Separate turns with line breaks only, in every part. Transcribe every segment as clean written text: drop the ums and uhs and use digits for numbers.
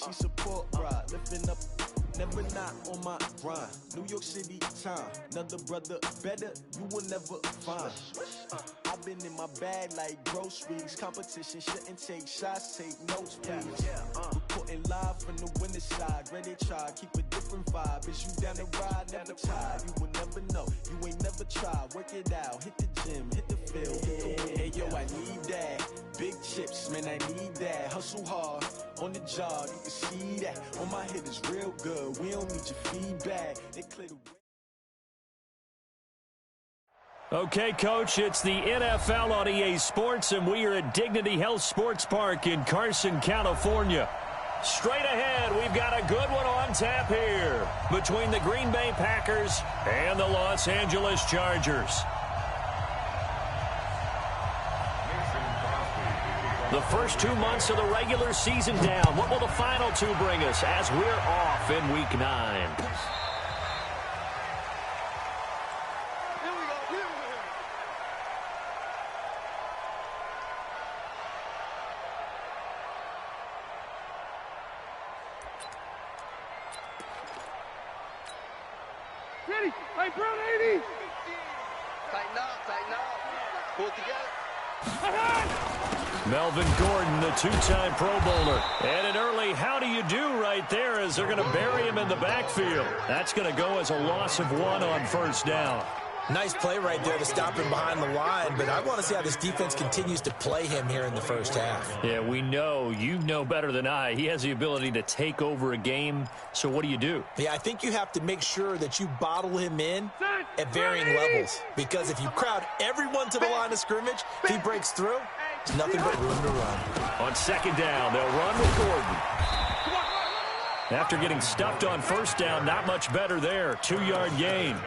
she support ride, lifting up. Never not on my grind. New York City time. Another brother better, you will never find. I've been in my bag like groceries. Competition shouldn't take shots, take notes, please. Reporting live from the winter side. Ready to try, keep a different vibe. Is you down the ride, never tired. You will never know, you ain't never tried. Work it out, hit the gym, hit the field, hit the win. Hey yo, I need that. Big chips, man, I need that. Hustle hard, on the job, you can see that. On my head is real good, we don't need your feedback. They clear the way.
Okay, Coach, it's the NFL on EA Sports, and we are at Dignity Health Sports Park in Carson, California. Straight ahead, we've got a good one on tap here between the Green Bay Packers and the Los Angeles Chargers. The first 2 months of the regular season down. What will the final two bring us as we're off in Week 9?
Ready? Hey, Brown 80!
Tighten up, pull it together.
Melvin Gordon, the two-time Pro Bowler. And an early how do you do right there as they're going to bury him in the backfield. That's going to go as a loss of 1 on first down.
Nice play right there to stop him behind the line, but I want to see how this defense continues to play him here in the first half.
Yeah, we know. You know better than I. He has the ability to take over a game, so what do?
Yeah, I think you have to make sure that you bottle him in at varying levels, because if you crowd everyone to the line of scrimmage, if he breaks through, there's nothing but room to run.
On second down, they'll run with Gordon. After getting stuffed on first down, not much better there. 2-yard gain.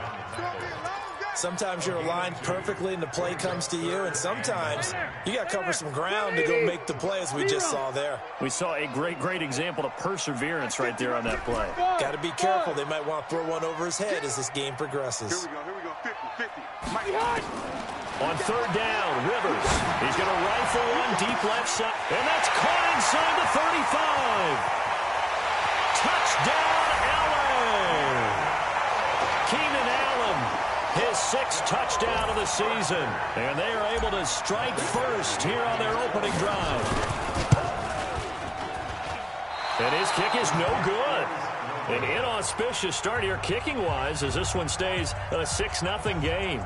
Sometimes you're aligned perfectly and the play comes to you, and sometimes you got to cover some ground to go make the play, as we just saw there.
We saw a great example of perseverance right there on that play.
Got to be careful. They might want to throw one over his head as this game progresses.
Here we go, 50-50.
On third down, Rivers. He's going to rifle one deep left side, and that's caught inside the 35. Touchdown, Allen. Keenan Allen, his 6th touchdown of the season. And they are able to strike first here on their opening drive. And his kick is no good. An inauspicious start here kicking-wise as this one stays a 6-0 game.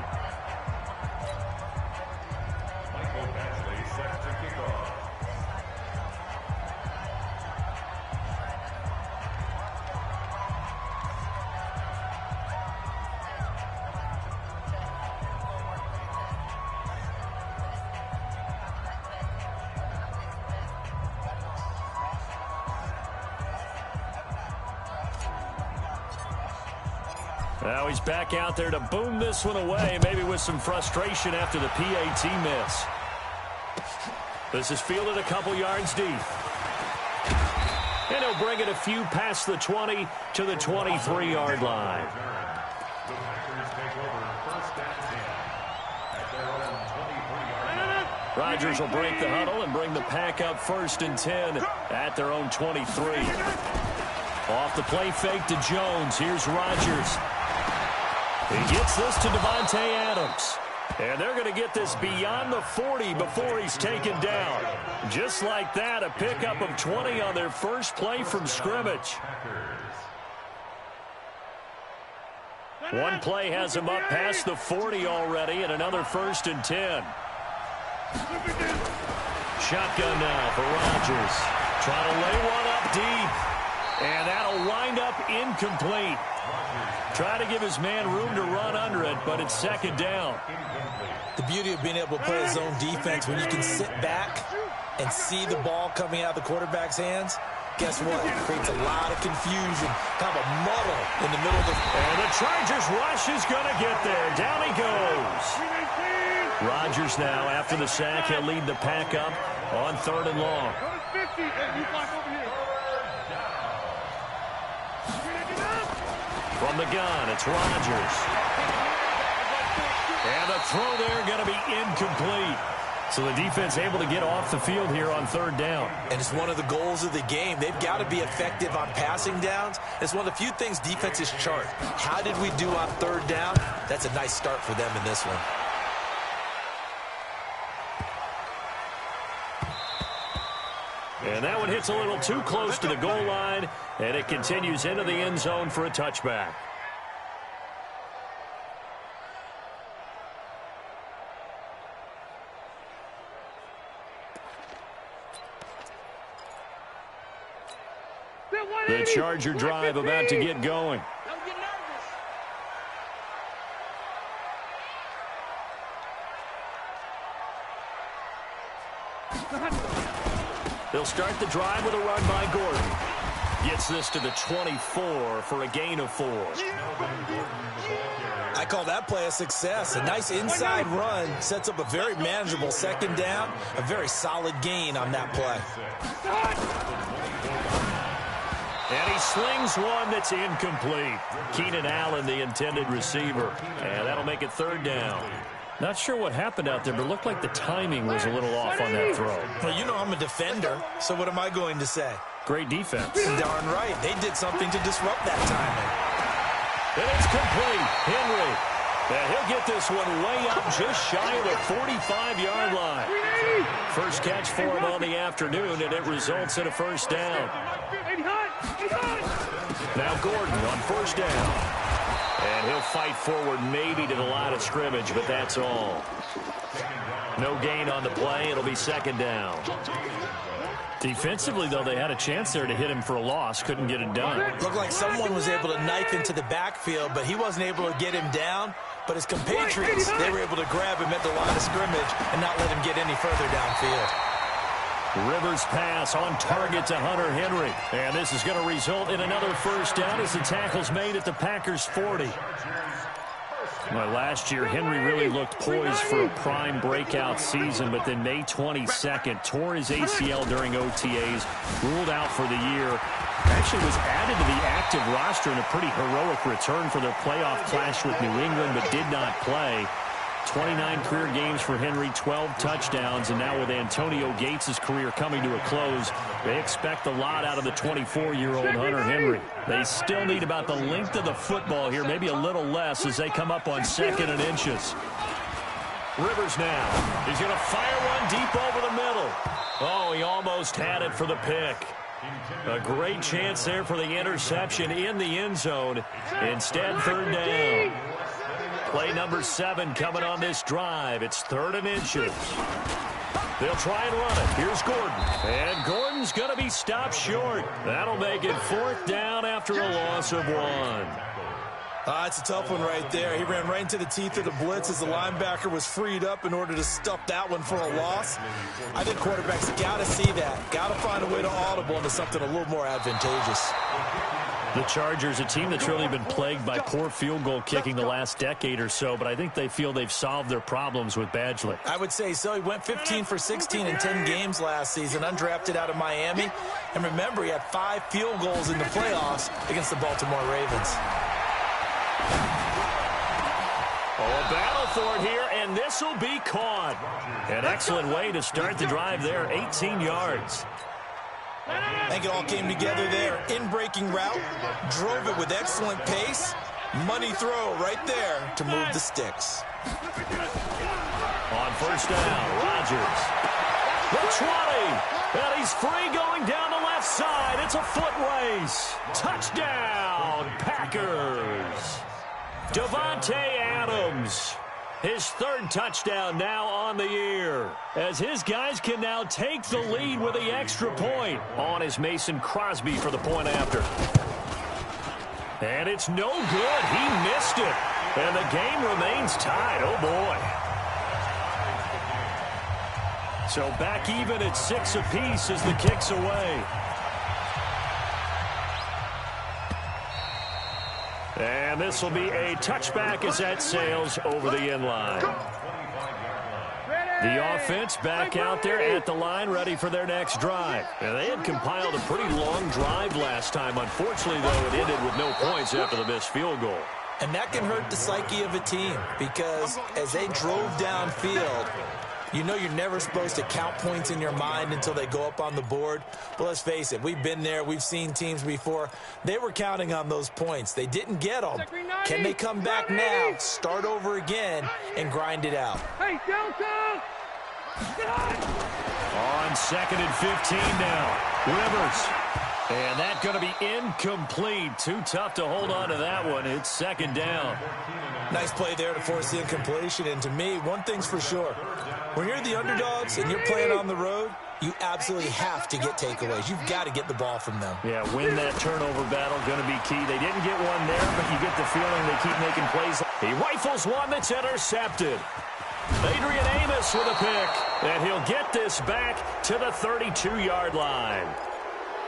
Now he's back out there to boom this one away, maybe with some frustration after the PAT miss. This is fielded a couple yards deep. And he'll bring it a few past the 20 to the 23-yard line. Rodgers will break the huddle and bring the pack up 1st and 10 at their own 23. Off the play fake to Jones. Here's Rodgers. He gets this to Devontae Adams. And they're going to get this beyond the 40 before he's taken down. Just like that, a pickup of 20 on their first play from scrimmage. One play has him up past the 40 already, and another 1st and 10. Shotgun now for Rodgers. Trying to lay one up deep. And that'll wind up incomplete. Try to give his man room to run under it, but it's 2nd down.
The beauty of being able to play his own defense, when you can sit back and see the ball coming out of the quarterback's hands, guess what? It creates a lot of confusion, kind of a muddle in the middle of the...
And the Chargers rush is going to get there. Down he goes. Rodgers now, after the sack, he'll lead the pack up on 3rd and long. From the gun, it's Rodgers. And the throw there going to be incomplete. So the defense able to get off the field here on third down.
And it's one of the goals of the game. They've got to be effective on passing downs. It's one of the few things defenses chart. How did we do on third down? That's a nice start for them in this one.
And that one hits a little too close to the goal line, and it continues into the end zone for a touchback. The Charger drive about to get going.
Don't get nervous.
They'll start the drive with a run by Gordon. Gets this to the 24 for a gain of 4.
I call that play a success. A nice inside run sets up a very manageable second down. A very solid gain on that play.
And he slings one that's incomplete. Keenan Allen, the intended receiver. And that'll make it third down. Not sure what happened out there, but it looked like the timing was a little off on that throw.
Well, you know I'm a defender, so what am I going to say?
Great defense.
Darn right. They did something to disrupt that timing.
And it's complete. Henry. And he'll get this one way up just shy of the 45-yard line. First catch for him on the afternoon, and it results in a first down. Now Gordon on first down. And he'll fight forward maybe to the line of scrimmage, but that's all. No gain on the play. It'll be second down. Defensively, though, they had a chance there to hit him for a loss. Couldn't get it done.
Looked like someone was able to knife into the backfield, but he wasn't able to get him down. But his compatriots, they were able to grab him at the line of scrimmage and not let him get any further downfield.
Rivers pass on target to Hunter Henry. And this is going to result in another first down as the tackle's made at the Packers' 40. Well, last year, Henry really looked poised for a prime breakout season, but then May 22nd, tore his ACL during OTAs, ruled out for the year. Actually was added to the active roster in a pretty heroic return for their playoff clash with New England, but did not play. 29 career games for Henry, 12 touchdowns, and now with Antonio Gates' career coming to a close, they expect a lot out of the 24-year-old Hunter Henry. They still need about the length of the football here, maybe a little less as they come up on second and inches. Rivers now. He's going to fire one deep over the middle. Oh, he almost had it for the pick. A great chance there for the interception in the end zone. Instead, third down. Play number 7 coming on this drive. It's third and inches. They'll try and run it. Here's Gordon. And Gordon's going to be stopped short. That'll make it fourth down after a loss of 1.
It's a tough one right there. He ran right into the teeth of the blitz as the linebacker was freed up in order to stuff that one for a loss. I think quarterbacks got to see that. Got to find a way to audible into something a little more advantageous.
The Chargers, a team that's really been plagued by poor field goal kicking the last decade or so, but I think they feel they've solved their problems with Badgley.
I would say so. He went 15 for 16 in 10 games last season, undrafted out of Miami. And remember, he had 5 field goals in the playoffs against the Baltimore Ravens.
Oh, a battle for it here, and this will be caught. An excellent way to start the drive there, 18 yards.
I think it all came together there. In-breaking route, drove it with excellent pace. Money throw right there to move the sticks.
On first down, Rodgers. The 20. And he's free going down the left side. It's a foot race. Touchdown, Packers. Davante Adams. His third touchdown now on the year, as his guys can now take the lead with the extra point. On is Mason Crosby for the point after. And it's no good. He missed it. And the game remains tied. Oh, boy. So back even at 6 apiece as the kick's away. And this will be a touchback as that sails over the end line. The offense back out there at the line, ready for their next drive. And they had compiled a pretty long drive last time. Unfortunately, though, it ended with no points after the missed field goal.
And that can hurt the psyche of a team because as they drove downfield, You know you're never supposed to count points in your mind until they go up on the board. But let's face it, we've been there. We've seen teams before. They were counting on those points. They didn't get them. Can they come back now, start over again, and grind it out?
Hey, Delta!
On 2nd and 15 now. Rivers. And that's going to be incomplete. Too tough to hold on to that one. It's 2nd down.
Nice play there to force the incompletion. And to me, one thing's for sure. When you're the underdogs and you're playing on the road, you absolutely have to get takeaways. You've got to get the ball from them.
Yeah, win that turnover battle, going to be key. They didn't get one there, but you get the feeling they keep making plays. He rifles one that's intercepted. Adrian Amos with a pick, and he'll get this back to the 32-yard line.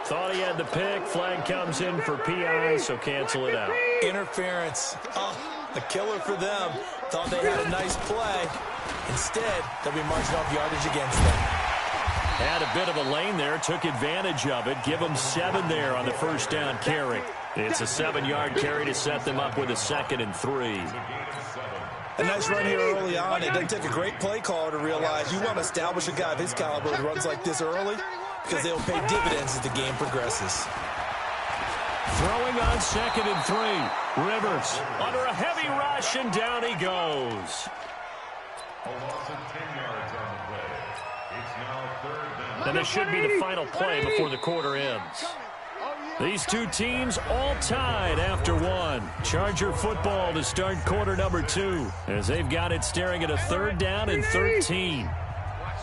Thought he had the pick. Flag comes in for PI, so cancel it out.
Interference. Oh, a killer for them. Thought they had a nice play. Instead, they'll be marching off yardage against them.
Had a bit of a lane there, took advantage of it. Give them 7 there on the first down carry. It's a 7-yard carry to set them up with a 2nd and 3.
A nice run here early on. It doesn't take a great play caller to realize you want to establish a guy of his caliber who runs like this early because they'll pay dividends as the game progresses.
Throwing on 2nd and 3. Rivers under a heavy rush, and down he goes. And this should be the final play before the quarter ends. These two teams all tied after 1. Charger football to start quarter number 2 as they've got it staring at a 3rd down and 13.
Watch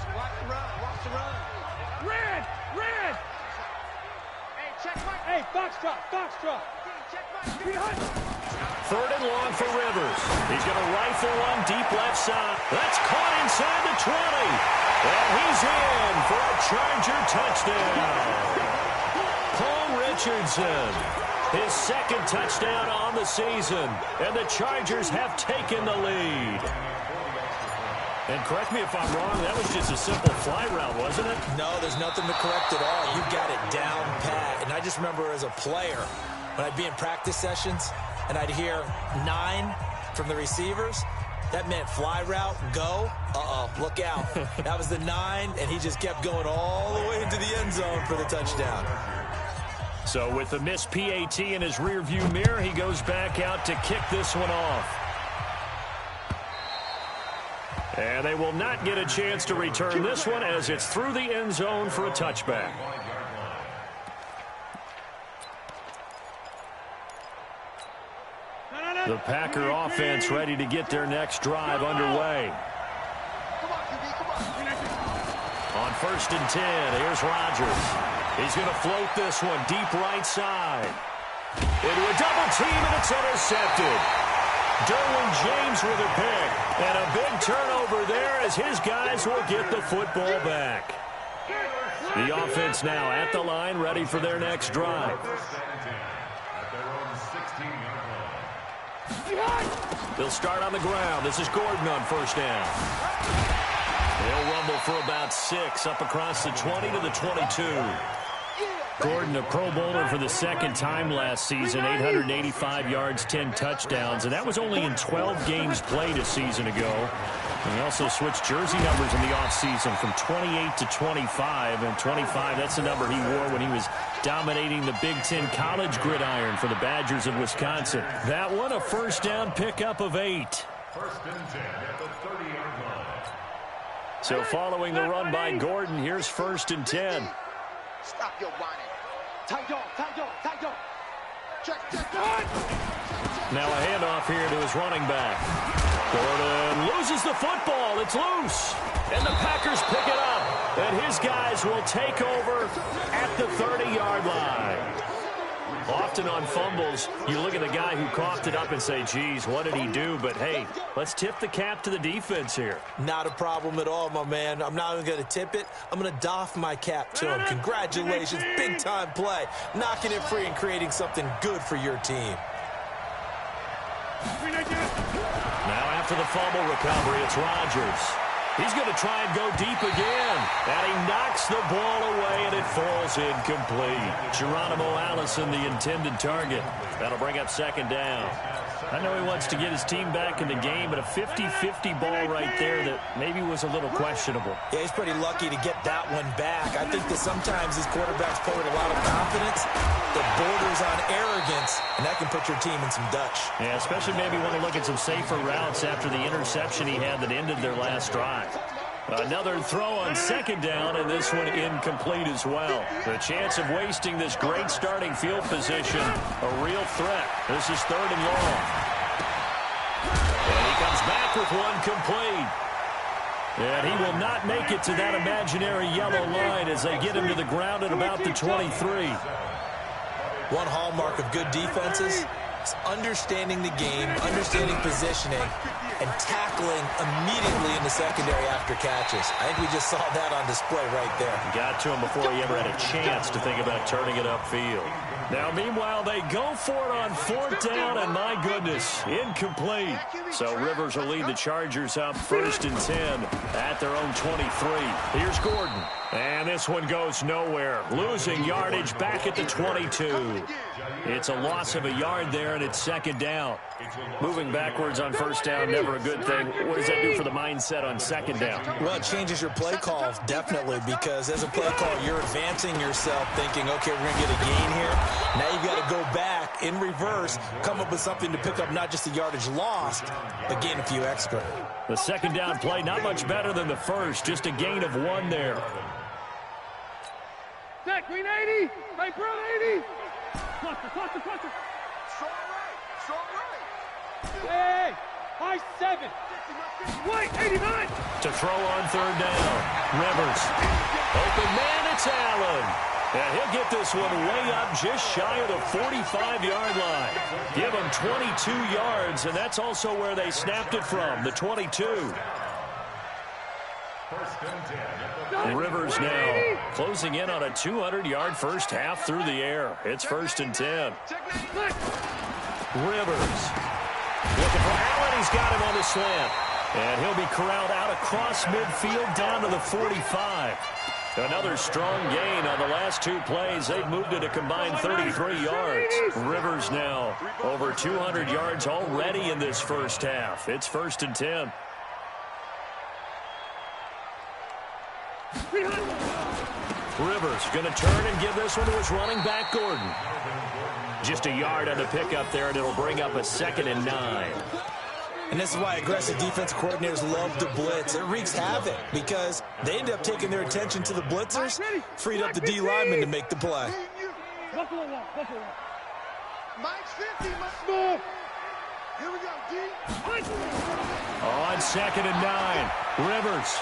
the run. Red! Hey, Foxtrot!
3rd and long for Rivers. He's going to rifle one deep left side. That's caught inside the 20. And he's in for a Charger touchdown. Paul Richardson, his 2nd touchdown on the season, and the Chargers have taken the lead. And correct me if I'm wrong, that was just a simple fly route, wasn't it?
No, there's nothing to correct at all. You've got it down pat. And I just remember as a player, when I'd be in practice sessions, and I'd hear 9 from the receivers, that meant fly route, go, look out. That was the 9, and he just kept going all the way into the end zone for the touchdown.
So with the missed PAT in his rearview mirror, he goes back out to kick this one off. And they will not get a chance to return this one as it's through the end zone for a touchback. The Packer offense ready to get their next drive underway. On 1st and 10, here's Rodgers. He's going to float this one deep right side. Into a double team, and it's intercepted. Derwin James with a pick. And a big turnover there as his guys will get the football back. The offense now at the line, ready for their next drive. They'll start on the ground. This is Gordon on 1st down. They'll rumble for about 6 up across the 20 to the 22. Gordon, a Pro Bowler for the 2nd time last season, 885 yards, 10 touchdowns, and that was only in 12 games played a season ago. And he also switched jersey numbers in the offseason from 28 to 25, and 25, that's the number he wore when he was dominating the Big Ten college gridiron for the Badgers of Wisconsin. That one, a 1st down pickup of 8.
1st and 10 at the 30-yard line.
So following the run by Gordon, here's 1st and 10.
Stop your whining. Tight dog. Check.
Now a handoff here to his running back. Gordon loses the football. It's loose. And the Packers pick it up. And his guys will take over at the 30-yard line. Often on fumbles, you look at the guy who coughed it up and say, geez, what did he do? But, hey, let's tip the cap to the defense here.
Not a problem at all, my man. I'm not even going to tip it. I'm going to doff my cap to him. Congratulations, big-time play. Knocking it free and creating something good for your team.
Now after the fumble recovery, it's Rodgers. He's going to try and go deep again. And he knocks the ball away, and it falls incomplete. Geronimo Allison, the intended target. That'll bring up second down. I know he wants to get his team back in the game, but a 50-50 ball right there that maybe was a little questionable.
Yeah, he's pretty lucky to get that one back. I think that sometimes these quarterbacks play with a lot of confidence that borders on arrogance, and that can put your team in some Dutch.
Yeah, especially maybe want to look at some safer routes after the interception he had that ended their last drive. Another throw on second down, and this one incomplete as well. The chance of wasting this great starting field position, a real threat. This is third and long. And he comes back with one complete. And he will not make it to that imaginary yellow line as they get him to the ground at about the 23.
One hallmark of good defenses is understanding the game, understanding positioning, and tackling immediately in the secondary after catches. I think we just saw that on display right there.
Got to him before he ever had a chance to think about turning it upfield. Now, meanwhile, they go for it on fourth down, and my goodness, incomplete. So Rivers will lead the Chargers up 1st and 10 at their own 23. Here's Gordon. And this one goes nowhere. Losing yardage back at the 22. It's a loss of a yard there, and it's second down. Moving backwards on first down, never a good thing. What does that do for the mindset on second down?
Well, it changes your play call, definitely, because as a play call, you're advancing yourself thinking, okay, we're going to get a gain here. Now you've got to go back in reverse, come up with something to pick up not just the yardage lost, but gain a few extra.
The second down play, not much better than the first, just a gain of one there.
Zach, green 80. Right, bro, 80. Cluster.
Strong right.
Hey, high 7. White, 89.
To throw on third down. Rivers. Open man, it's Allen. And he'll get this one way up just shy of the 45-yard line. Give him 22 yards, and that's also where they snapped it from, the 22. Rivers now closing in on a 200-yard first half through the air. It's 1st and 10. Rivers looking for Allen. He's got him on the slant. And he'll be corralled out across midfield down to the 45. Another strong gain on the last two plays. They've moved it a combined 33 yards. Rivers now over 200 yards already in this first half. It's 1st and 10. Rivers going to turn and give this one to his running back, Gordon. Just a yard on the pickup there, and it'll bring up a 2nd and 9.
And this is why aggressive defensive coordinators love to blitz. It wreaks havoc because they end up taking their attention to the blitzers, freed up the D lineman to make the play.
Buffalo one.
Mike's 50.
Move.
Here we go, D.
On 2nd and 9, Rivers.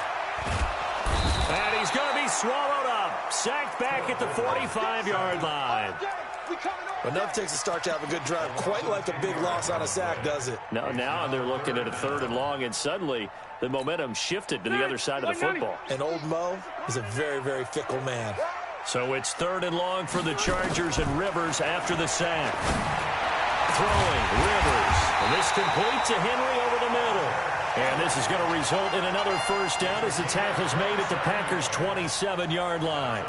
And he's going to be swallowed up. Sacked back at the 45-yard line.
Enough takes a start to have a good drive. Quite like a big loss on a sack, does it?
Now they're looking at a 3rd and long, and suddenly the momentum shifted to the other side of the football.
And old Mo is a very, very fickle man.
So it's 3rd and long for the Chargers, and Rivers after the sack. Throwing, Rivers. And this complete to Henry over the middle. And this is going to result in another first down as the tackle's made at the Packers' 27-yard line.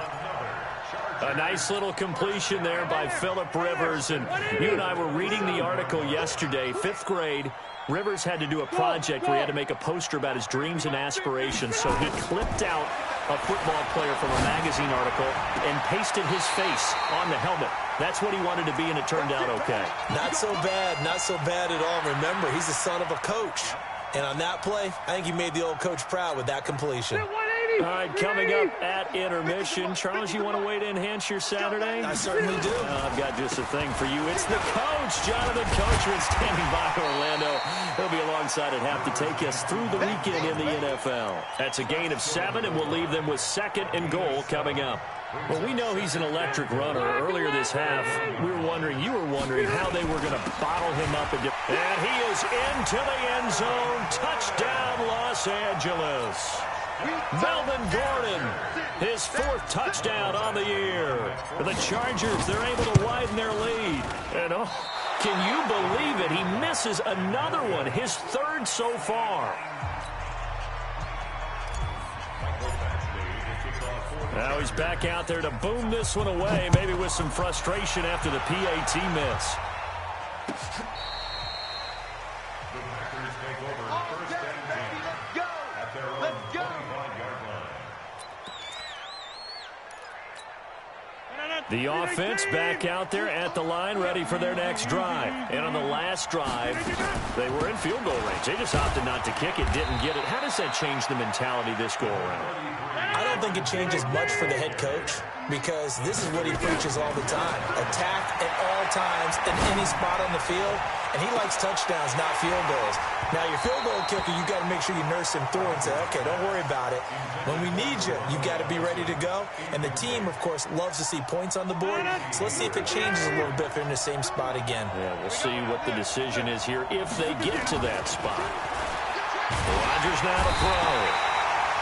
A nice little completion there by Phillip Rivers. And you and I were reading the article yesterday, 5th grade. Rivers had to do a project where he had to make a poster about his dreams and aspirations. So he clipped out a football player from a magazine article and pasted his face on the helmet. That's what he wanted to be, and it turned out okay.
Not so bad at all. Remember, he's the son of a coach. And on that play, I think he made the old coach proud with that completion.
All right, coming up at intermission. Charles, you want to wait to enhance your Saturday?
I certainly do.
I've got just a thing for you. It's the coach, Jonathan Coachman, standing by Orlando. He'll be alongside at half to take us through the weekend in the NFL. That's a gain of 7, and we'll leave them with 2nd and goal coming up. Well, we know he's an electric runner. Earlier this half, you were wondering how they were going to bottle him up. And he is into the end zone. Touchdown, Los Angeles. Melvin Gordon, his 4th touchdown on the year. For the Chargers, they're able to widen their lead. And can you believe it? He misses another one, his 3rd so far. Now he's back out there to boom this one away, maybe with some frustration after the PAT miss.
The Packers take over first and 10 at their own 25-yard line.
The offense back out there at the line, ready for their next drive. And on the last drive, they were in field goal range. They just opted not to kick it, didn't get it. How does that change the mentality this go-around?
I don't think it changes much for the head coach because this is what he preaches all the time. Attack at all times in any spot on the field, and he likes touchdowns, not field goals. Now, your field goal kicker, you got to make sure you nurse him through and say, okay, don't worry about it. When we need you, you got to be ready to go. And the team, of course, loves to see points on the board. So let's see if it changes a little bit if they're in the same spot again.
Yeah, we'll see what the decision is here if they get to that spot. Rodgers now to throw.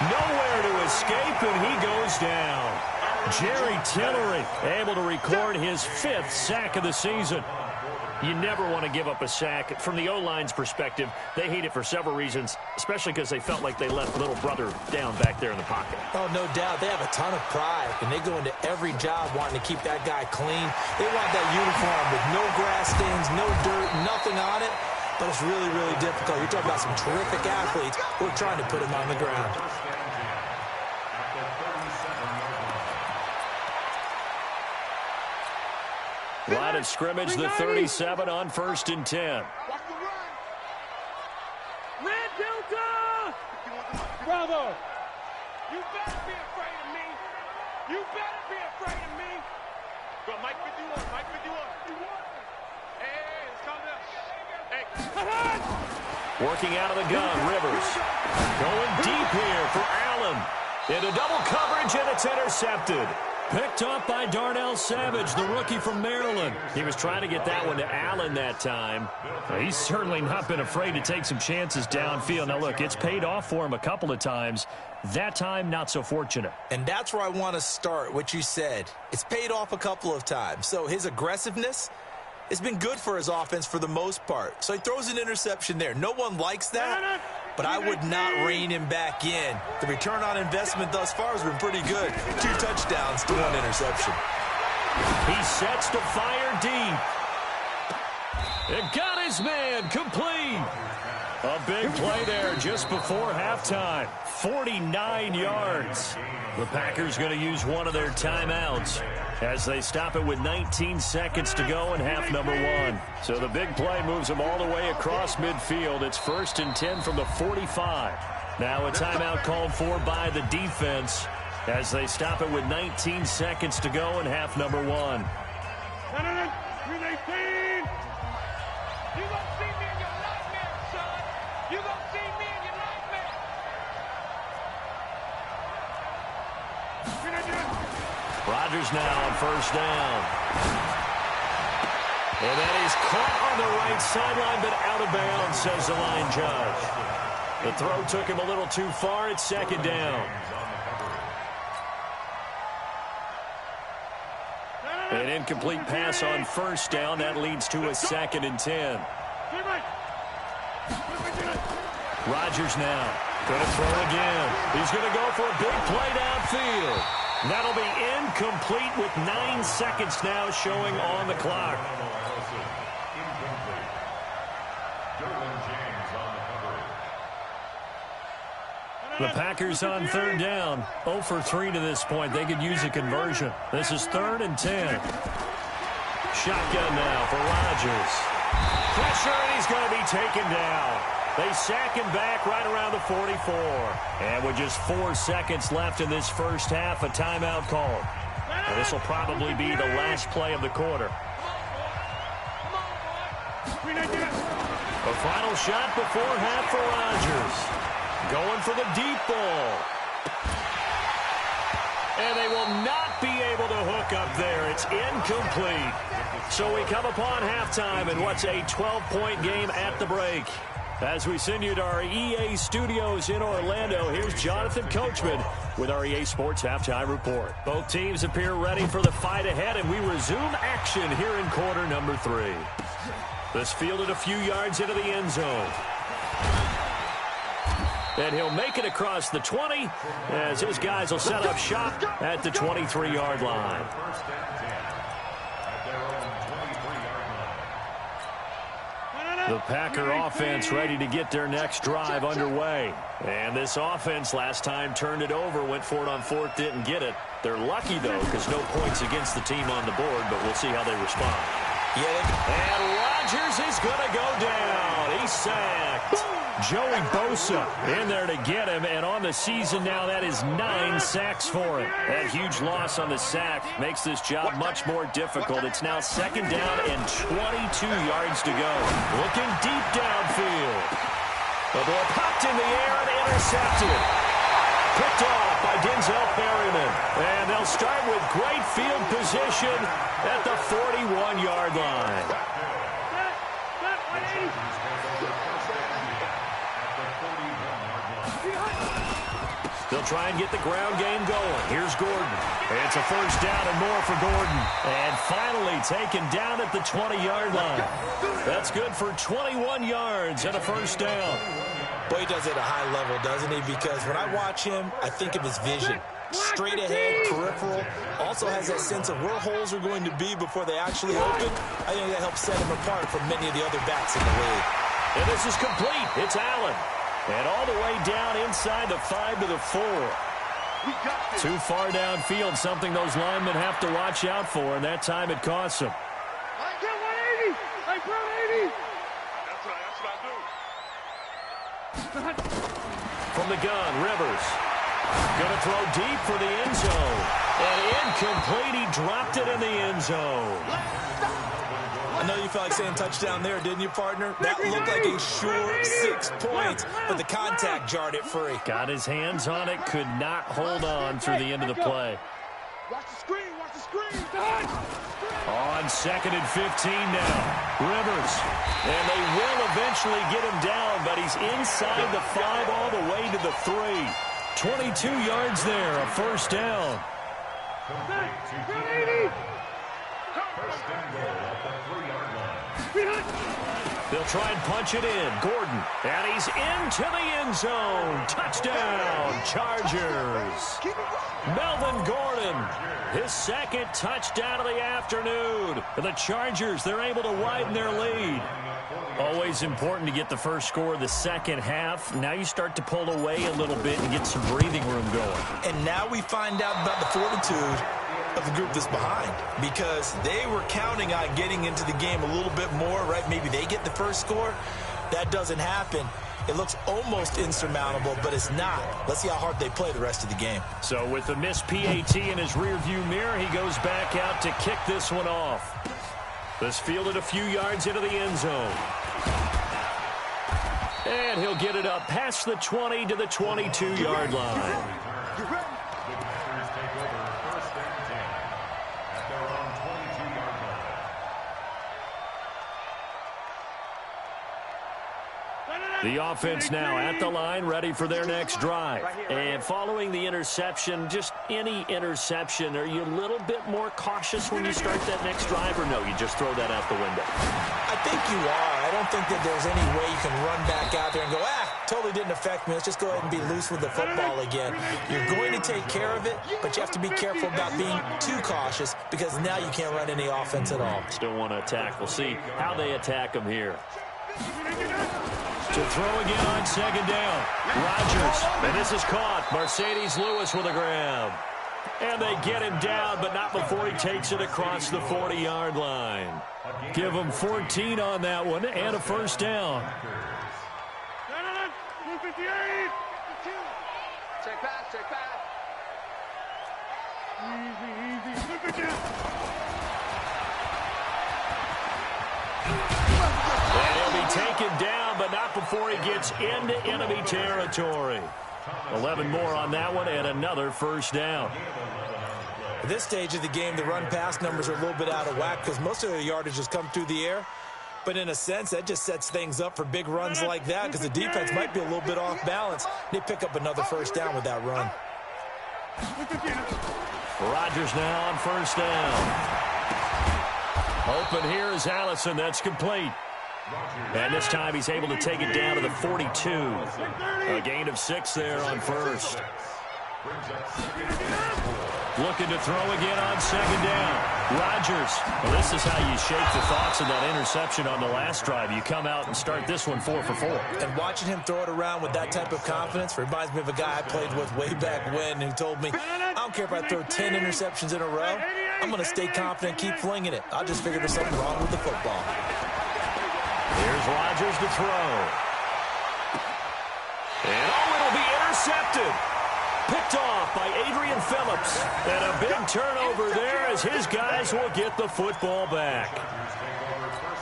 Nowhere to escape, and he goes down. Jerry Tillery able to record his 5th sack of the season. You never want to give up a sack. From the O-line's perspective, they hate it for several reasons, especially because they felt like they left little brother down back there in the pocket.
Oh, no doubt. They have a ton of pride, and they go into every job wanting to keep that guy clean. They want that uniform with no grass stains, no dirt, nothing on it. But it's really, really difficult. You're talking about some terrific athletes who are trying to put him on the ground.
Line of scrimmage, the 37 on 1st and 10.
Red Delta! Bravo! You better be afraid of me. You better be afraid of me. Go, Mike 51, Mike 51. Hey, it's coming up. Hey.
Working out of the gun, Rivers. Going deep here for Allen. Into double coverage, and it's intercepted. Picked up by Darnell Savage, the rookie from Maryland. He was trying to get that one to Allen that time. He's certainly not been afraid to take some chances downfield. Now, look, it's paid off for him a couple of times. That time, not so fortunate.
And that's where I want to start, what you said. It's paid off a couple of times. So his aggressiveness has been good for his offense for the most part. So he throws an interception there. No one likes that, but I would not rein him back in. The return on investment thus far has been pretty good. 2 touchdowns to 1 interception.
He sets to fire deep. It got his man complete. A big play there just before halftime. 49 yards. The Packers going to use one of their timeouts as they stop it with 19 seconds to go in half number 1. So the big play moves them all the way across midfield. It's 1st and 10 from the 45. Now a timeout called for by the defense as they stop it with 19 seconds to go in half number 1.
318. You gonna see me in your nightmare, son. You gonna see me in your nightmare.
Rodgers now on 1st down. And that is caught on the right sideline, but out of bounds, says the line judge. The throw took him a little too far. It's 2nd down. An incomplete pass on 1st down. That leads to a 2nd and 10. Rodgers now going to throw again. He's going to go for a big play downfield. That'll be incomplete with 9 seconds now showing on the clock. The Packers on 3rd down. 0 for 3 to this point. They could use a conversion. This is 3rd and 10. Shotgun now for Rodgers. Pressure, and he's going to be taken down. They sack him back right around the 44. And with just 4 seconds left in this first half, a timeout called. This will probably be the last play of the quarter. A final shot before half for Rodgers. Going for the deep ball. And they will not be able to hook up there. It's incomplete. So we come upon halftime in what's a 12-point game at the break. As we send you to our EA studios in Orlando, here's Jonathan Coachman with our EA Sports Halftime Report. Both teams appear ready for the fight ahead, and we resume action here in quarter number 3. This fielded a few yards into the end zone. And he'll make it across the 20 as his guys will set up shop at the 23-yard line.
First and 10 at their own 23-yard line.
The Packer offense ready to get their next drive underway. And this offense last time turned it over, went for it on fourth, didn't get it. They're lucky, though, because no points against the team on the board, but we'll see how they respond. And Rodgers is going to go down. He's sacked. Joey Bosa in there to get him, and on the season now, that is 9 sacks for him. That huge loss on the sack makes this job much more difficult. It's now second down and 22 yards to go. Looking deep downfield. The ball popped in the air and intercepted. Picked off by Denzel Perryman. And they'll start with great field position at the 41-yard line. They'll try and get the ground game going. Here's Gordon. It's a first down and more for Gordon. And finally taken down at the 20-yard line. That's good for 21 yards and a first down.
Boy, he does it at a high level, doesn't he? Because when I watch him, I think of his vision. Straight ahead, peripheral. Also has that sense of where holes are going to be before they actually open. I think that helps set him apart from many of the other backs in the league.
And this is complete. It's Allen. And all the way down inside the 5 to the 4. Too far downfield, something those linemen have to watch out for, and that time it costs them.
I get 180. I brought 80. That's what I do.
From the gun, Rivers. Going to throw deep for the end zone. And incomplete. He dropped it in the end zone.
I know you felt like saying touchdown there, didn't you, partner? That looked like a sure 6 points, but the contact jarred it free.
Got his hands on it, could not hold on through the end of the play.
Watch the screen. Watch the screen.
On 2nd and 15 now. Rivers. And they will eventually get him down, but he's inside the 5 all the way to the 3. 22 yards there, a first down.
First and goal at the 3-yard line.
They'll try and punch it in. Gordon. And he's into the end zone. Touchdown, Chargers. Melvin Gordon. His second touchdown of the afternoon. The Chargers, they're able to widen their lead. Always important to get the first score of the second half. Now you start to pull away a little bit and get some breathing room going.
And now we find out about the fortitude of the group that's behind, because they were counting on getting into the game a little bit more, right? Maybe they get the first score. That doesn't happen. It looks almost insurmountable, but it's not. Let's see how hard they play the rest of the game.
So with the missed PAT in his rearview mirror, he goes back out to kick this one off. This fielded a few yards into the end zone. And he'll get it up past the 20 to the 22-yard line. The offense now at the line, ready for their next drive. And following the interception, just any interception, are you a little bit more cautious when you start that next drive, or no, you just throw that out the window?
I think you are. I don't think that there's any way you can run back out there and go, totally didn't affect me. Let's just go ahead and be loose with the football again. You're going to take care of it, but you have to be careful about being too cautious, because now you can't run any offense at all.
Still want to attack. We'll see how they attack them here. To throw again on second down. Rodgers. And this is caught. Mercedes Lewis with a grab. And they get him down, but not before he takes it across the 40-yard line. Give him 14 on that one and a first down.
158.
Check pass, check pass.
Easy.
And he'll be taken down, but not before he gets into enemy territory. 11 more on that one and another first down.
At this stage of the game, the run-pass numbers are a little bit out of whack because most of their yardage has come through the air. But in a sense, that just sets things up for big runs like that because the defense might be a little bit off balance. They pick up another first down with that run.
Rodgers now on first down. Open here is Allison. That's complete. And this time he's able to take it down to the 42. A gain of 6 there on first. Looking to throw again on second down. Rodgers. Well, this is how you shake the thoughts of that interception on the last drive. You come out and start this one 4 for 4.
And watching him throw it around with that type of confidence reminds me of a guy I played with way back when who told me, I don't care if I throw 10 interceptions in a row. I'm going to stay confident and keep flinging it. I just figured there's something wrong with the football.
Here's Rodgers to throw. And it'll be intercepted. Picked off by Adrian Phillips. And a big turnover there as his guys will get the football back.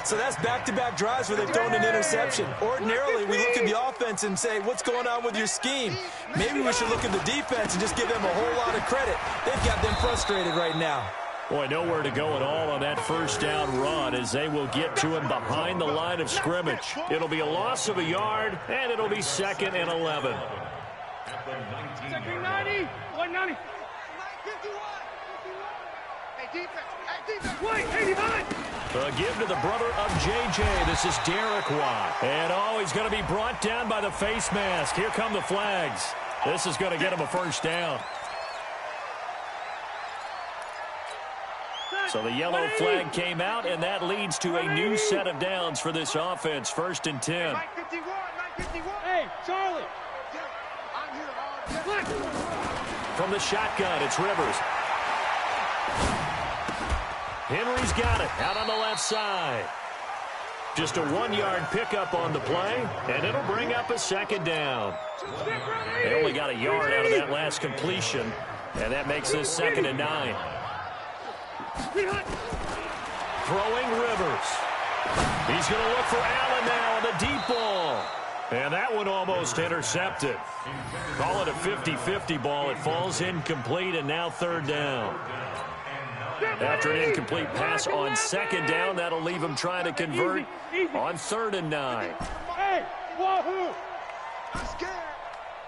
So that's back-to-back drives where they've thrown an interception. Ordinarily, we look at the offense and say, what's going on with your scheme? Maybe we should look at the defense and just give them a whole lot of credit. They've got them frustrated right now.
Boy, nowhere to go at all on that first down run as they will get to him behind the line of scrimmage. It'll be a loss of a yard, and it'll be 2nd and 11.
90, 190.
51. Hey, defense. Hey, defense.
Wait, 89.
A give to the brother of J.J. This is Derek Watt. And, he's going to be brought down by the face mask. Here come the flags. This is going to get him a first down. So the yellow flag came out, and that leads to a new set of downs for this offense. 1st and 10.
951.
Hey, Charlie.
I'm here all day.
From the shotgun, it's Rivers. Henry's got it out on the left side. Just a 1-yard pickup on the play, and it'll bring up a 2nd down. They only got a yard out of that last completion, and that makes this 2nd and 9. Throwing Rivers. He's going to look for Allen now on the deep ball. And that one almost intercepted. Call it a 50-50 ball. It falls incomplete, and now 3rd down. After an incomplete pass on 2nd down, that'll leave him trying to convert on 3rd and 9.
Hey, wahoo!
I'm scared.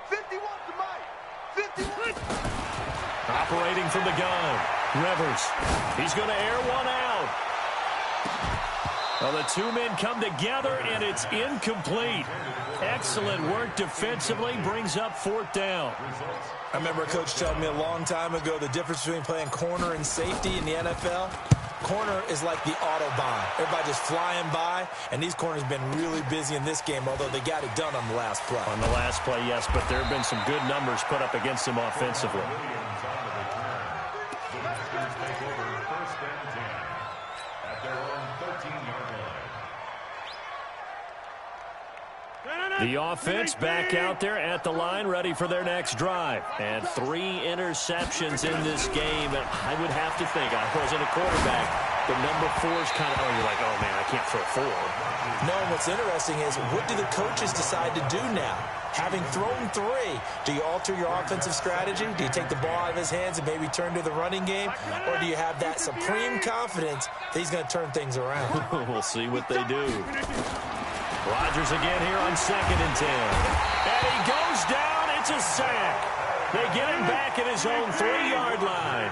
51 to Mike. 51.
Operating from the gun. Rivers. He's going to air one out. Well, the 2 men come together, and it's incomplete. Excellent work defensively. Brings up 4th down.
I remember a coach telling me a long time ago the difference between playing corner and safety in the NFL. Corner is like the Autobahn. Everybody just flying by, and these corners have been really busy in this game, although they got it done on the last play.
On the last play, yes, but there have been some good numbers put up against him offensively. The offense back out there at the line, ready for their next drive. And 3 interceptions in this game. And I would have to think, I wasn't a quarterback, but number 4 is kind of, you're like, oh, man, I can't throw 4.
No, and what's interesting is, what do the coaches decide to do now? Having thrown 3, do you alter your offensive strategy? Do you take the ball out of his hands and maybe turn to the running game? Or do you have that supreme confidence that he's going to turn things around?
We'll see what they do. Rodgers again here on 2nd and 10. And he goes down. It's a sack. They get him back at his own 3-yard line.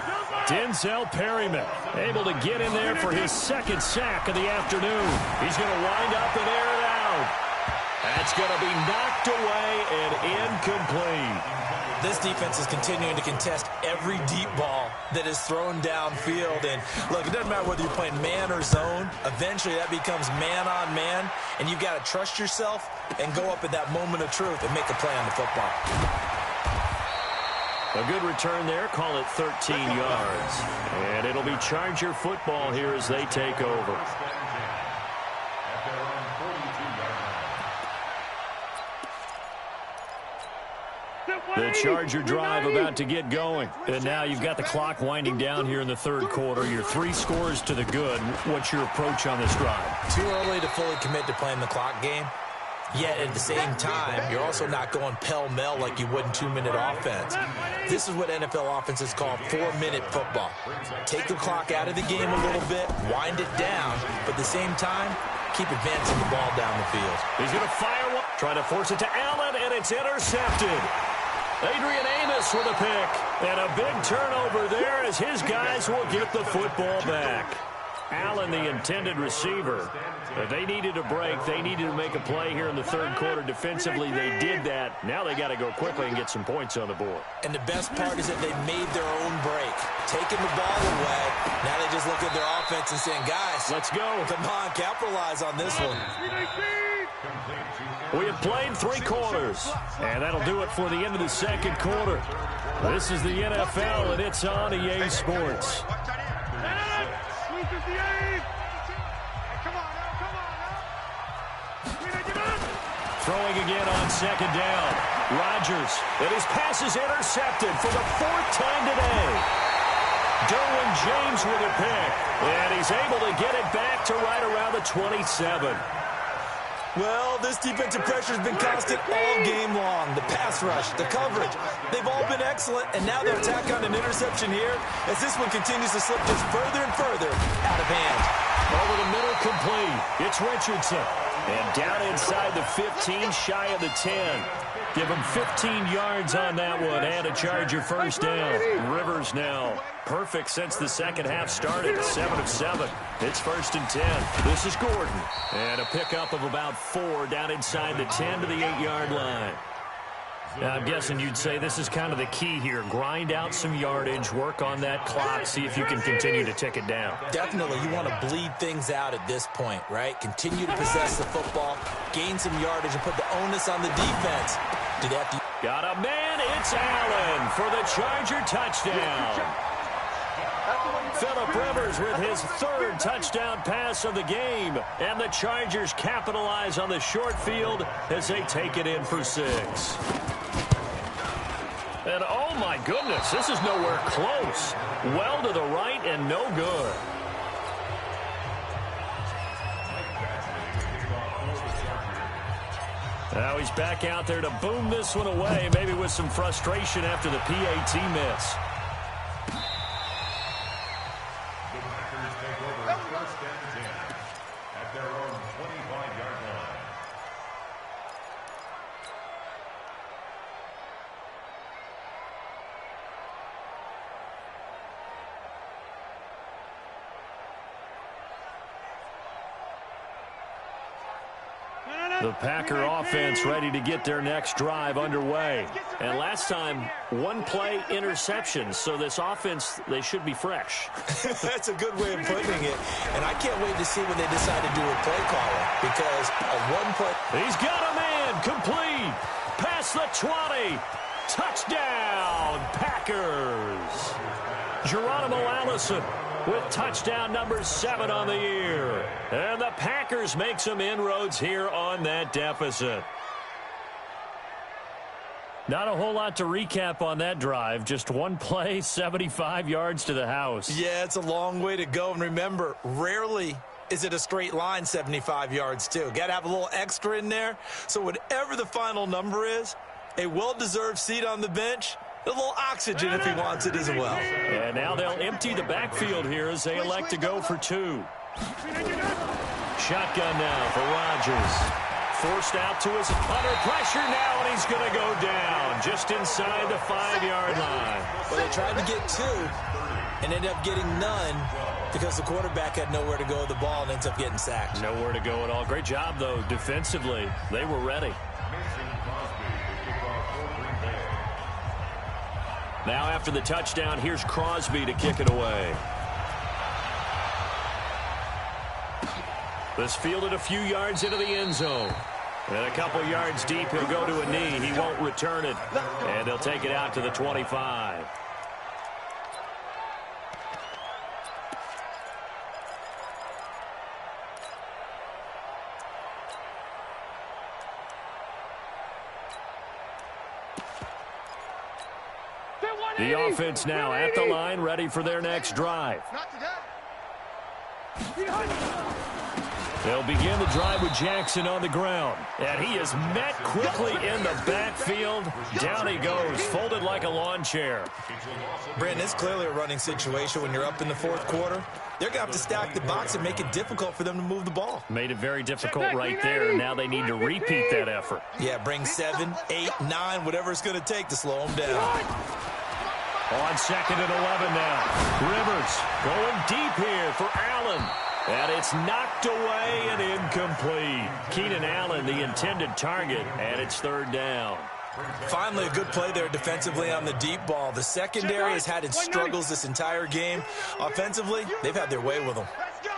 Denzel Perryman able to get in there for his 2nd sack of the afternoon. He's going to wind up and air it out. That's going to be knocked away and incomplete.
This defense is continuing to contest every deep ball that is thrown downfield. And, look, it doesn't matter whether you're playing man or zone. Eventually, that becomes man-on-man, and you've got to trust yourself and go up at that moment of truth and make a play on the football.
A good return there. Call it 13 yards. And it'll be Charger football here as they take over. The Charger drive about to get going. And now you've got the clock winding down here in the 3rd quarter. You're 3 scores to the good. What's your approach on this drive?
Too early to fully commit to playing the clock game. Yet at the same time, you're also not going pell-mell like you would in 2-minute offense. This is what NFL offenses call 4-minute football. Take the clock out of the game a little bit, wind it down, but at the same time, keep advancing the ball down the field.
He's going to fire one. Try to force it to Allen, and it's intercepted. Adrian Amos with a pick. And a big turnover there as his guys will get the football back. Allen, the intended receiver. They needed a break. They needed to make a play here in the third quarter. Defensively, they did that. Now they got to go quickly and get some points on the board.
And the best part is that they made their own break, taking the ball away. Now they just look at their offense and saying, guys,
let's go.
Come on, capitalize on this one.
We have played 3 quarters, and that'll do it for the end of the second quarter. This is the NFL, and it's on EA Sports. Throwing again on second down. Rodgers, and his pass is intercepted for the 4th time today. Derwin James with a pick, and he's able to get it back to right around the 27.
Well, this defensive pressure has been constant all game long. The pass rush, the coverage, they've all been excellent, and now they'll tack on an interception here as this one continues to slip just further and further out of hand.
Over the middle, complete. It's Richardson. And down inside the 15, shy of the 10. Give him 15 yards on that one and a Charger first down. Rivers now perfect since the second half started. 7 of 7. It's 1st and 10. This is Gordon. And a pickup of about 4 down inside the 10 to the 8-yard line. Now, I'm guessing you'd say this is kind of the key here. Grind out some yardage, work on that clock, see if you can continue to tick it down.
Definitely. You want to bleed things out at this point, right? Continue to possess the football, gain some yardage, and put the onus on the defense.
Got a man. It's Allen for the Charger touchdown. Phillip Rivers with his 3rd touchdown pass of the game. And the Chargers capitalize on the short field as they take it in for 6. And oh my goodness, this is nowhere close. Well to the right and no good. Now he's back out there to boom this one away, maybe with some frustration after the PAT miss. The Packer offense ready to get their next drive underway. And last time, 1-play interception. So this offense, they should be fresh.
That's a good way of putting it. And I can't wait to see when they decide to do a play caller. Because a 1-play...
He's got a man. Complete. Past the 20. Touchdown, Packers. Geronimo Allison with touchdown number 7 on the year. And the Packers make some inroads here on that deficit. Not a whole lot to recap on that drive. Just 1 play, 75 yards to the house.
Yeah, it's a long way to go. And remember, rarely is it a straight line 75 yards, too. Got to have a little extra in there. So whatever the final number is, a well-deserved seat on the bench, a little oxygen if he wants it as well.
And now they'll empty the backfield here as they elect to go for 2. Shotgun now for Rodgers. Forced out to his under pressure now, and he's going to go down just inside the 5-yard line.
Well, they tried to get 2 and ended up getting none because the quarterback had nowhere to go with the ball and ends up getting sacked.
Nowhere to go at all. Great job, though, defensively. They were ready. Now after the touchdown, here's Crosby to kick it away. This fielded a few yards into the end zone. And a couple yards deep, he'll go to a knee. He won't return it. And they'll take it out to the 25. The offense now at the line, ready for their next drive. They'll begin the drive with Jackson on the ground. And he is met quickly in the backfield. Down he goes, folded like a lawn chair.
Brandon, it's clearly a running situation when you're up in the 4th quarter. They're going to have to stack the box and make it difficult for them to move the ball.
Made it very difficult right there. Now they need to repeat that effort.
Yeah, bring 7, 8, 9, whatever it's going to take to slow them down.
On 2nd and 11 now. Rivers going deep here for Allen. And it's knocked away and incomplete. Keenan Allen, the intended target, and it's 3rd down.
Finally, a good play there defensively on the deep ball. The secondary has had its struggles this entire game. Offensively, they've had their way with them.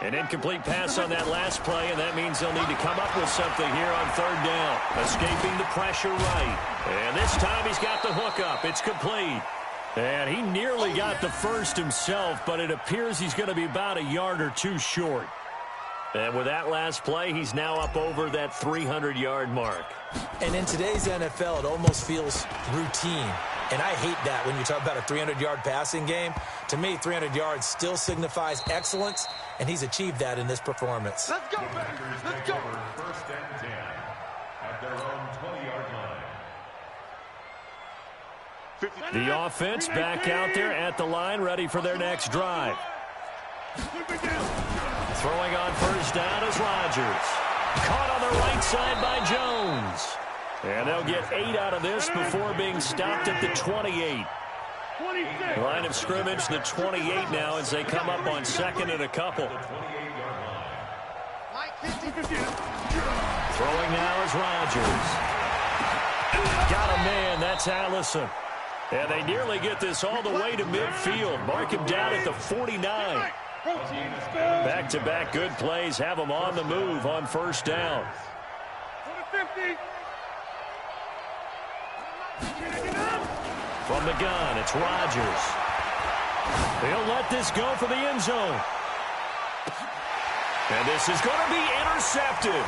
An incomplete pass on that last play, and that means they'll need to come up with something here on 3rd down. Escaping the pressure right. And this time he's got the hook up. It's complete. And he nearly got the first himself, but it appears he's going to be about a yard or two short. And with that last play, he's now up over that 300-yard mark.
And in today's NFL, it almost feels routine. And I hate that when you talk about a 300-yard passing game. To me, 300 yards still signifies excellence, and he's achieved that in this performance.
Let's go, baby. Let's go.
1st and 10 at their own 20-yard line.
The offense back out there at the line, ready for their next drive. Throwing on 1st down is Rodgers. Caught on the right side by Jones. And they'll get 8 out of this before being stopped at the 28. Line of scrimmage, the 28 now as they come up on 2nd and a couple. Throwing now is Rodgers. Got a man, that's Allison. And they nearly get this all the way to midfield. Mark him down at the 49. Back-to-back good plays have them on the move on 1st down. From the gun, it's Rodgers. He'll let this go for the end zone. And this is going to be intercepted.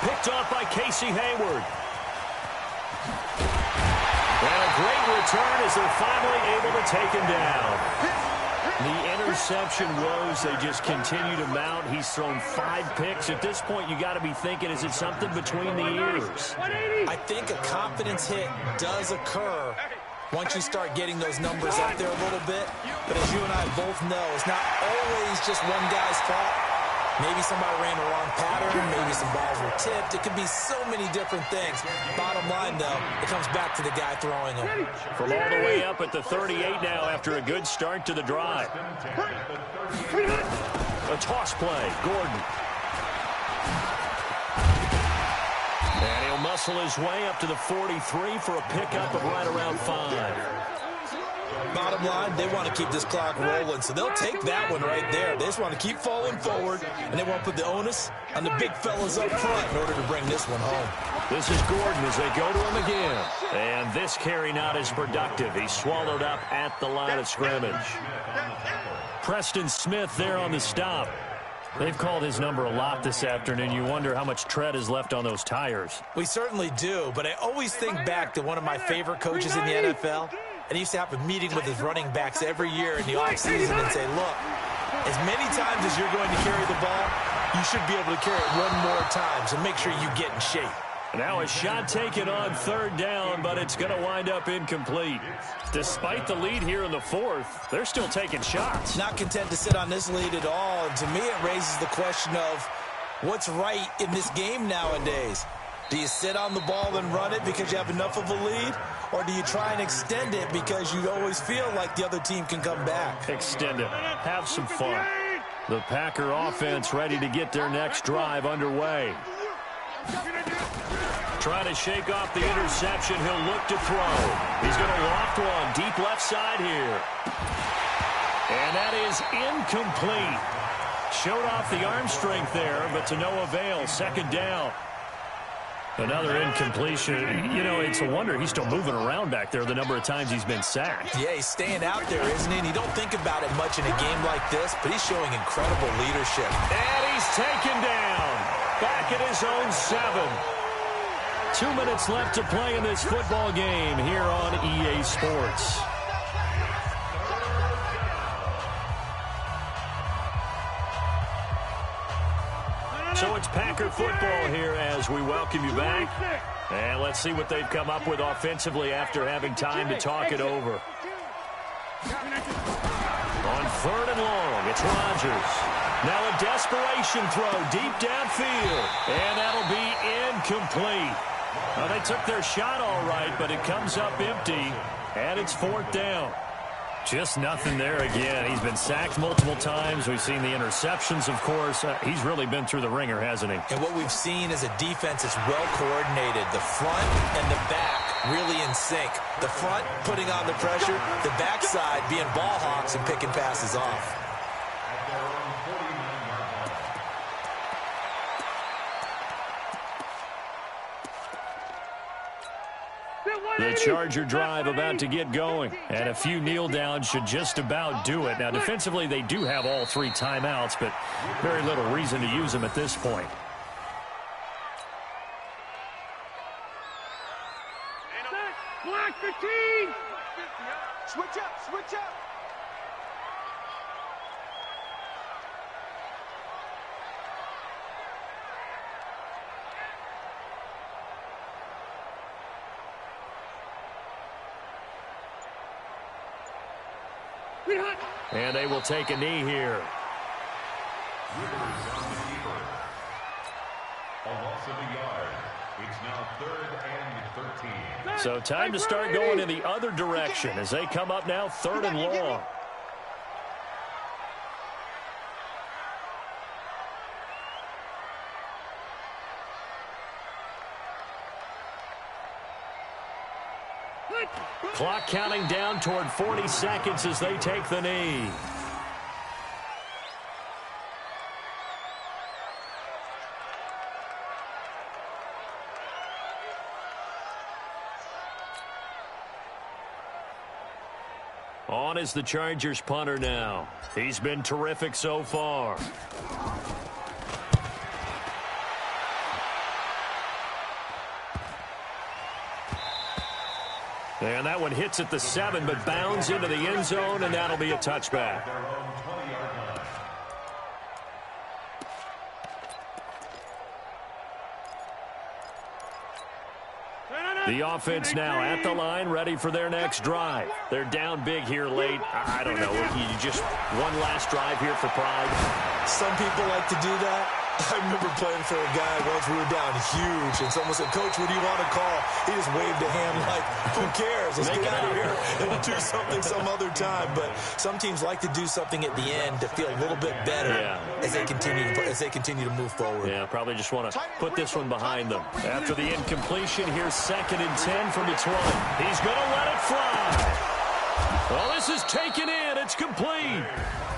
Picked off by Casey Hayward. And a great return as they're finally able to take him down. The interception woes, they just continue to mount. He's thrown 5 picks. At this point, you got to be thinking, is it something between the ears?
I think a confidence hit does occur once you start getting those numbers up there a little bit. But as you and I both know, it's not always just one guy's fault. Maybe somebody ran the wrong pattern. Maybe some balls were tipped. It could be so many different things. Bottom line, though, it comes back to the guy throwing them.
From all the way up at the 38 now after a good start to the drive. A toss play, Gordon. And he'll muscle his way up to the 43 for a pickup of right around 5.
Bottom line, they want to keep this clock rolling, so they'll take that one right there. They just want to keep falling forward, and they want to put the onus on the big fellas up front in order to bring this one home.
This is Gordon as they go to him again. And this carry not as productive. He's swallowed up at the line of scrimmage. Preston Smith there on the stop. They've called his number a lot this afternoon. You wonder how much tread is left on those tires.
We certainly do, but I always think back to one of my favorite coaches in the NFL. And he used to have a meeting with his running backs every year in the offseason and say, look, as many times as you're going to carry the ball, you should be able to carry it one more time, so make sure you get in shape.
Now a shot taken on 3rd down, but it's going to wind up incomplete. Despite the lead here in the 4th, they're still taking shots.
Not content to sit on this lead at all, and to me it raises the question of what's right in this game nowadays. Do you sit on the ball and run it because you have enough of a lead? Or do you try and extend it because you always feel like the other team can come back?
Extend it. Have some fun. The Packer offense ready to get their next drive underway. Trying to shake off the interception. He'll look to throw. He's going to loft one deep left side here. And that is incomplete. Showed off the arm strength there, but to no avail. 2nd down. Another incompletion. You know, it's a wonder he's still moving around back there the number of times he's been sacked.
Yeah, he's staying out there, isn't he? And you don't think about it much in a game like this, but he's showing incredible leadership.
And he's taken down. Back at his own 7. 2 minutes left to play in this football game here on EA Sports. So it's Packer football here as we welcome you back. And let's see what they've come up with offensively after having time to talk it over. On 3rd and long, it's Rodgers. Now a desperation throw deep downfield. And that'll be incomplete. Well, they took their shot all right, but it comes up empty. And it's 4th down. Just nothing there again. He's been sacked multiple times. We've seen the interceptions, of course. He's really been through the ringer, hasn't he?
And what we've seen is a defense that's well coordinated. The front and the back really in sync. The front putting on the pressure, the backside being ball hawks and picking passes off.
The Charger drive about to get going, and a few kneel downs should just about do it. Now, defensively, they do have all 3 timeouts, but very little reason to use them at this point.
Black 15!
Switch up, switch up.
And they will take a knee here.
A loss of a yard. It's now 3rd and 13.
So time to start going in the other direction as they come up now 3rd and long. Clock counting down toward 40 seconds as they take the knee. On is the Chargers punter now. He's been terrific so far. And that one hits at the 7, but bounds into the end zone, and that'll be a touchback. The offense now at the line, ready for their next drive. They're down big here late. I don't know. You just one last drive here for pride.
Some people like to do that. I remember playing for a guy once. We were down huge, and someone said, "Coach, what do you want to call?" He just waved a hand like, "Who cares? Let's get out of here and we'll do something some other time." But some teams like to do something at the end to feel a little bit better as they continue to move forward.
Yeah, probably just want to put this one behind them. After the incompletion, here's 2nd and 10 from its 1. He's going to let it fly. Well, this is taken in. It's complete.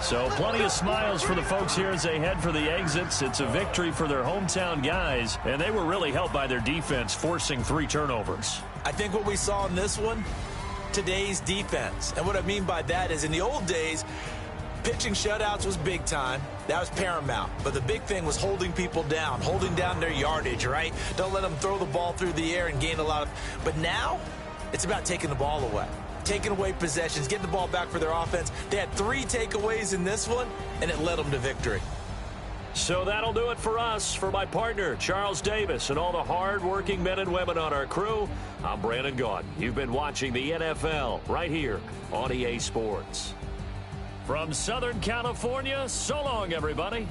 So plenty of smiles for the folks here as they head for the exits. It's a victory for their hometown guys, and they were really helped by their defense, forcing 3 turnovers.
I think what we saw in this one, today's defense. And what I mean by that is in the old days, pitching shutouts was big time. That was paramount. But the big thing was holding people down, holding down their yardage, right? Don't let them throw the ball through the air and gain a lot of... But now, it's about taking the ball away. Taking away possessions, getting the ball back for their offense. They had 3 takeaways in this one, and it led them to victory.
So that'll do it for us. For my partner, Charles Davis, and all the hard-working men and women on our crew, I'm Brandon Gaudin. You've been watching the NFL right here on EA Sports. From Southern California, so long, everybody.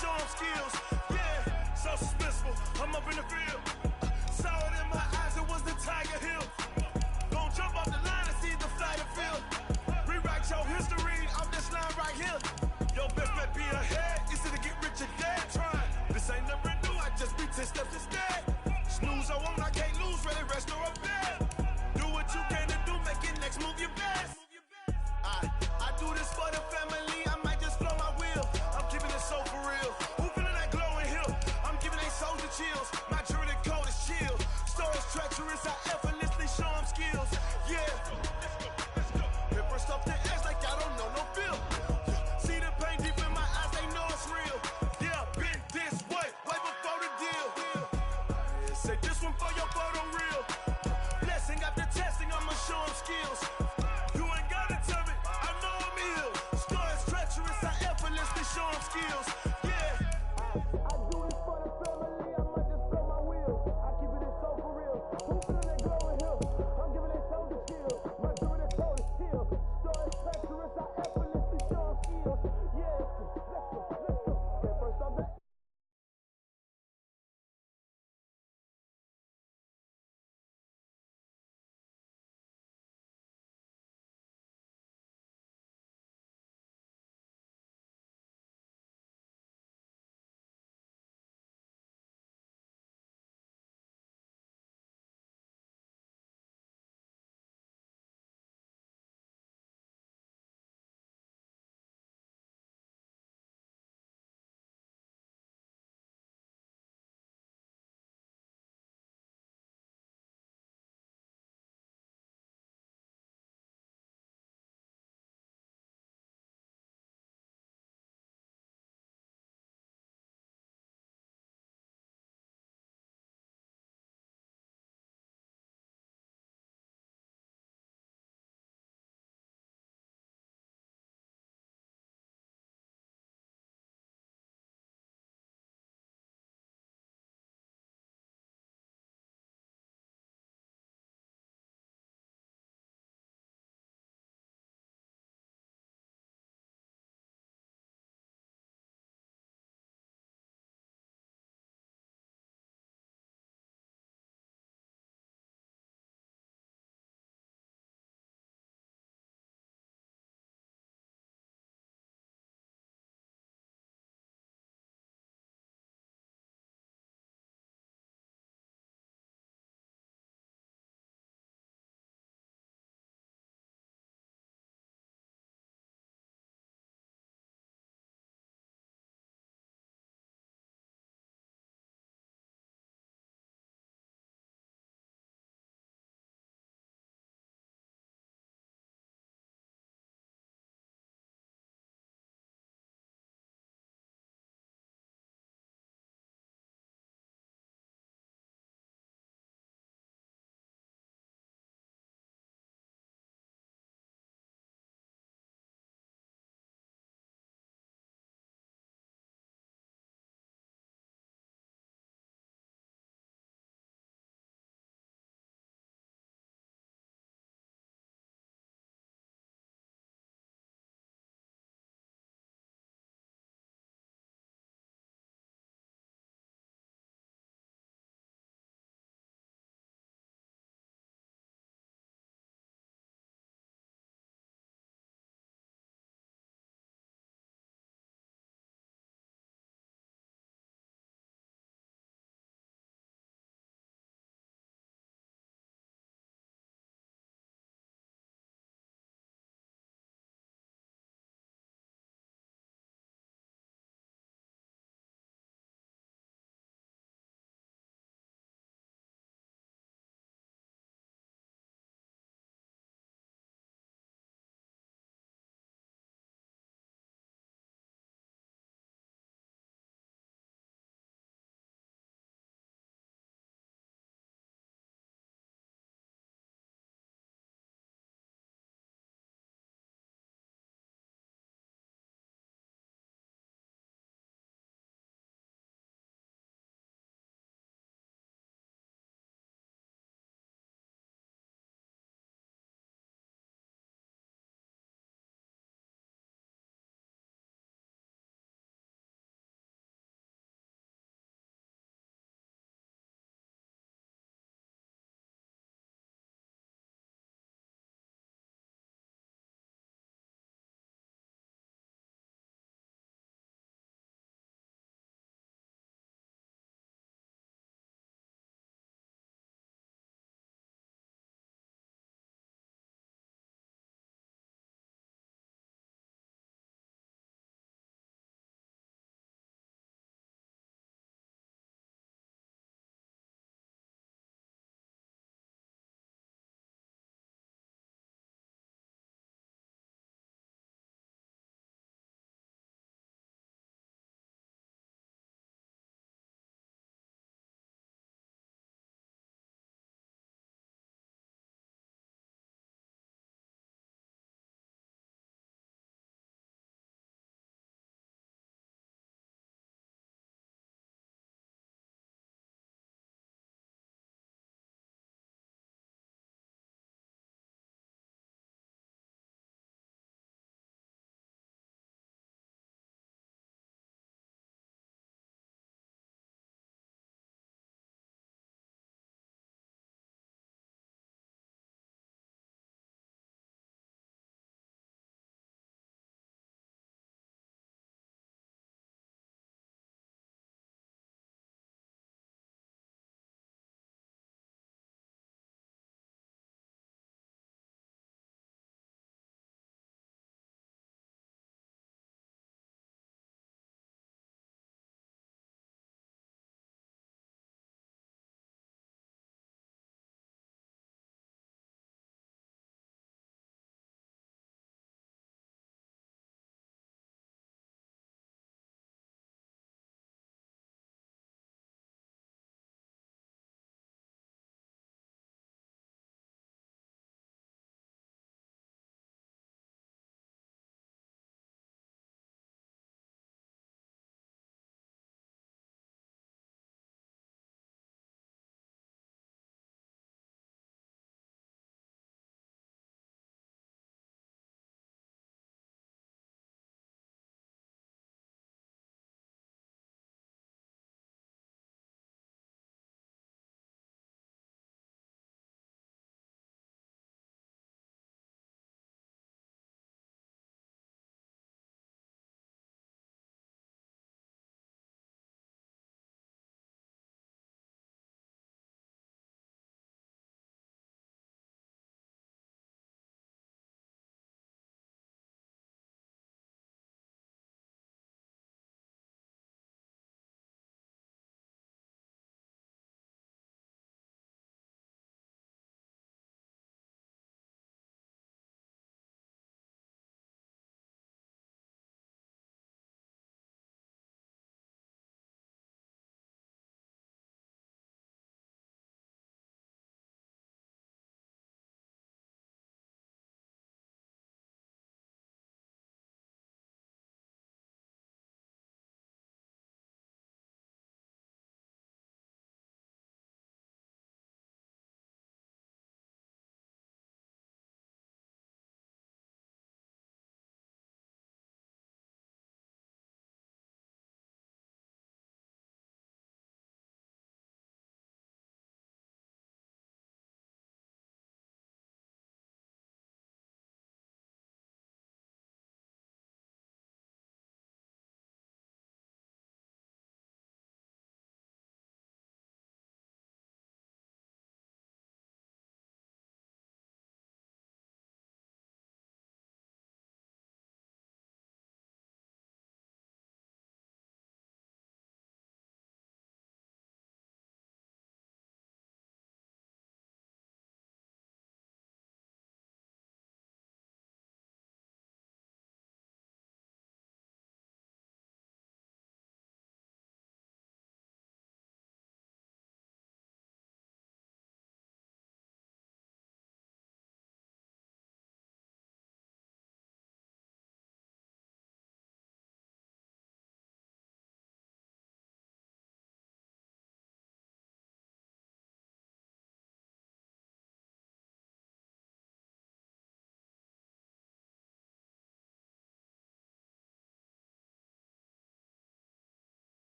show them skills. Yeah, so suspenseful. I'm up in the field. Saw it in my eyes, it was the Tiger Hill. Gon' jump off the line and see the flight of field. Rewrite your history off this line right here. Your best bet be ahead.